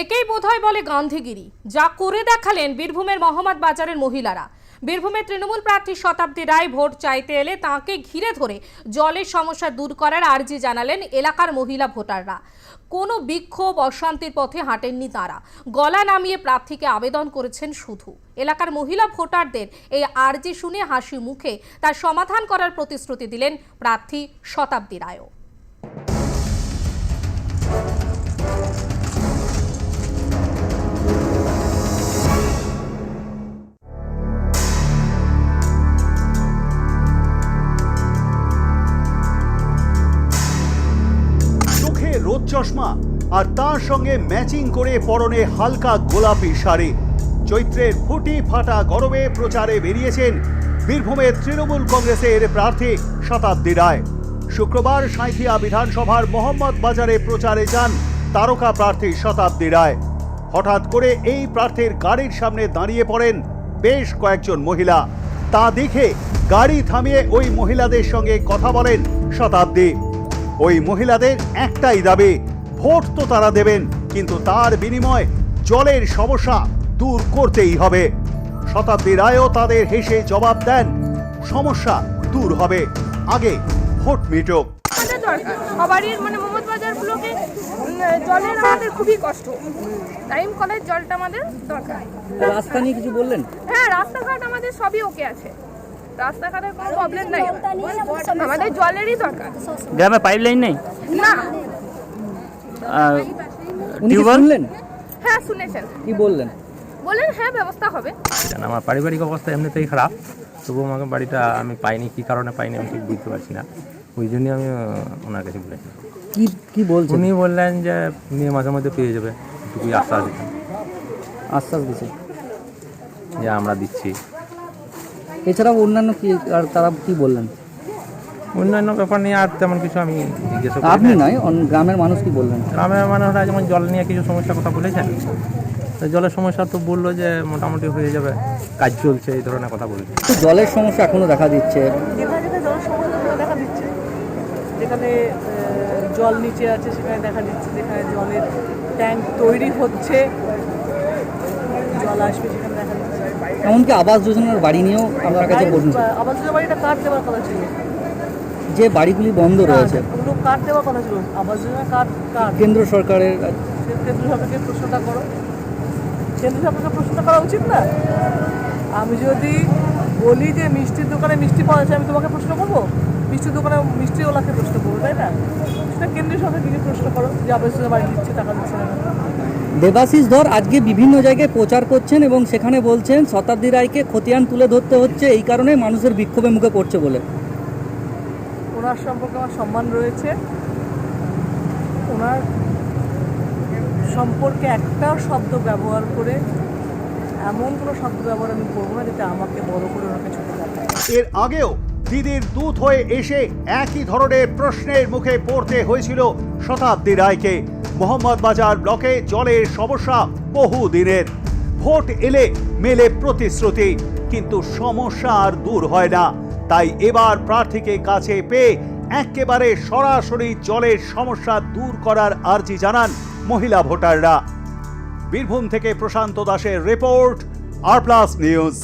একেই বোধহয় বলে গান্ধীগিরি, যা করে দেখালেন বীরভূমের মহম্মদ বাজারের মহিলারা। বীরভূমের তৃণমূল প্রার্থী শতাব্দী রায় ভোট চাইতে এলে তাঁকে ঘিরে ধরে জলের সমস্যা দূর করার আর্জি জানালেন এলাকার মহিলা ভোটাররা। কোনো বিক্ষোভ অশান্তির পথে হাঁটেননি তারা, গলা নামিয়ে প্রার্থীকে আবেদন করেছেন শুধু। এলাকার মহিলা ভোটারদের এই আর্জি শুনে হাসি মুখে তার সমাধান করার প্রতিশ্রুতি দিলেন প্রার্থী শতাব্দী রায়ও। রোদ চশমা আর তার সঙ্গে ম্যাচিং করে পরনে হালকা গোলাপি শাড়ি, চৈত্রের ফুটি ফাটা গরমে প্রচারে বেরিয়েছেন বীরভূমের তৃণমূল কংগ্রেসের প্রার্থী শতাব্দী রায়। শুক্রবার সাঁইথিয়া বিধানসভার মোহাম্মদ বাজারে প্রচারে যান তারকা প্রার্থী শতাব্দী রায়। হঠাৎ করে এই প্রার্থীর গাড়ির সামনে দাঁড়িয়ে পড়েন বেশ কয়েকজন মহিলা। তা দেখে গাড়ি থামিয়ে ওই মহিলাদের সঙ্গে কথা বলেন শতাব্দী। ওই মহিলাদের একটাই দাবি, ভোট তো তারা দেবেন, কিন্তু তার বিনিময়ে জলের সমস্যা দূর করতেই হবে। শতাব্দী রায়ও তাদের হেসে জবাব দেন, সমস্যা দূর হবে, আগে ভোট মিটুক। সবারই মোহাম্মদ বাজার ব্লকে জলের আমাদের খুবই কষ্ট, টাইম কলের জলটা আমাদের দরকার। রাস্তা নিয়ে কিছু বললেন? হ্যাঁ, রাস্তাঘাট আমাদের সবই ওকে আছে, রাস্তাঘাটের কোনো প্রবলেম নাই, আমাদের জলেরই দরকার। গ্রামে পাইপ লাইন নেই? না। শুনলেন? হ্যাঁ, শুনেছেন। কি বললেন? বলেন হ্যাঁ, ব্যবস্থা হবে। আমার পারিবারিক অবস্থা এমনিতেই খারাপ, তবুও আমাকে বাড়িটা আমি পাইনি, কী কারণে পাইনি আমি ঠিক বুঝতে পারছি না, ওই জন্যই আমি ওনার কাছে বলেছি। কি বলছেন? উনি বললেন যে মে মাঝের মধ্যে পেয়ে যাবে, এটুকুই আশ্বাস দিচ্ছে যে আমরা দিচ্ছি। এছাড়াও অন্যান্য কি আর তারা কি বললেন? অন্যান্য ব্যাপার নিয়ে আর তেমন কিছু আমি জিজ্ঞাসা করি। আপনি নয়, গ্রামের মানুষ কি বললেন? গ্রামের মানুষরা যেমন জল নিয়ে কিছু সমস্যার কথা বলেছেন, তো জলের সমস্যা তো বললো যে মোটামুটি হয়ে যাবে, কাজ চলছে, এই ধরনের কথা বলছে। জলের সমস্যা এখনো দেখা দিচ্ছে, যেখানে জলের সমস্যা দেখা দিচ্ছে, যেখানে জল নিচে আছে সেখানে দেখা দিচ্ছে, যেখানে জলের ট্যাঙ্ক তৈরি হচ্ছে জল আসবে সেখানে দেখা দিচ্ছে। এমনকি আবাস যোজনার বাড়ি নিয়েও আপনার কাছে বলুন, আবাস যোজনা বাড়িটা কার্ড দেওয়ার কথা ছিল, যে বাড়িগুলি বন্ধ রয়েছে ওগুলো কার্ড দেওয়ার কথা ছিল। আবাস যোজনা কার্ড কেন্দ্র সরকারের, কেন্দ্র সরকারকে প্রশ্নটা করো, কেন্দ্র সরকারকে প্রশ্নটা করা উচিত না? আমি যদি বলি যে মিষ্টির দোকানে মিষ্টি পাওয়া যাচ্ছে, আমি তোমাকে প্রশ্ন করবো? মিষ্টির দোকানে মিষ্টিওয়ালাকে প্রশ্ন করবো, তাই না? সেটা কেন্দ্রীয় সরকারকে প্রশ্ন করো যে আবাস যোজনা বাড়ি দিচ্ছে, টাকা দিচ্ছে না। দেবাশিস ধর আজকে বিভিন্ন জায়গায় প্রচার করছেন এবং সেখানে বলছেন শতাব্দী রায়কে খতিয়ান তুলে ধরতে হচ্ছে, এই কারণে মানুষের বিক্ষোভে মুখে পড়ছে বলে। ওনার সম্পর্কে আমার সম্মান রয়েছে, ওনার সম্পর্কে একটা শব্দ ব্যবহার করে এমন কোনো শব্দ ব্যবহার আমি করবো না যেটা আমাকে বড় করে ওনাকে ছোট দেখায়। এর আগেও দিদির দূত হয়ে এসে একই ধরনের প্রশ্নের মুখে পড়তে হয়েছিল শতাব্দী রায়কে। মোহাম্মদ বাজার ব্লকে জলের সমস্যা বহু দিনের, ভোট এলে মেলে প্রতিশ্রুতি, কিন্তু সমস্যা আর দূর হয় না। তাই এবার প্রার্থীকে কাছে পেয়ে একেবারে সরাসরি জলের সমস্যা দূর করার আর্জি জানান মহিলা ভোটাররা। বীরভূম থেকে প্রশান্ত দাসের রিপোর্ট, আর প্লাস নিউজ।